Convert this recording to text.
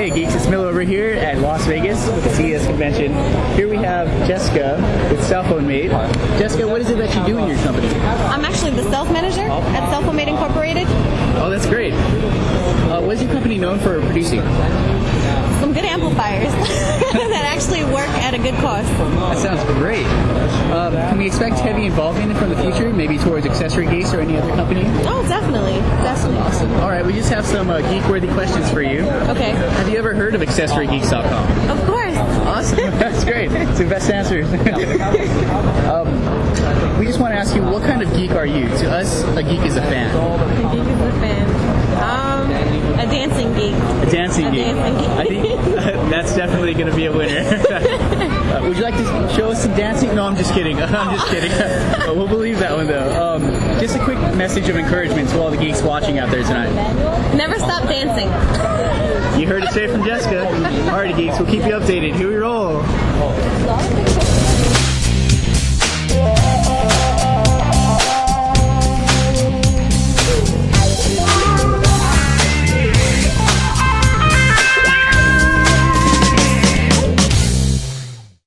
Hey Geeks, it's Miller over here at Las Vegas with the CES convention. Here we have Jessica with Cellphone-Mate. Jessica, what is it that you do in your company? I'm actually the sales manager at Cellphone-Mate Incorporated. Oh, that's great. What is your company known for producing? Some good amplifiers that actually work at a good cost. That sounds great. Can we expect heavy involvement from the future, maybe towards AccessoryGeeks or any other company? Oh, definitely. Definitely. Awesome. All right, we just have some geek-worthy questions for you. Okay. Have you ever heard of AccessoryGeeks.com? Of course. Awesome. That's great. It's the best answer. We just want to ask you, what kind of geek are you? To us, a geek is a fan. A geek is a fan. A dancing geek. A dancing geek. Dancing geek. I think that's definitely going to be a winner. Would you like to show us some dancing? No, I'm just kidding. I'm just kidding. We'll believe that one, though. Just a quick message of encouragement to all the geeks watching out there tonight. Never stop dancing. You heard it straight from Jessica. All right, geeks, we'll keep you updated. Here we roll.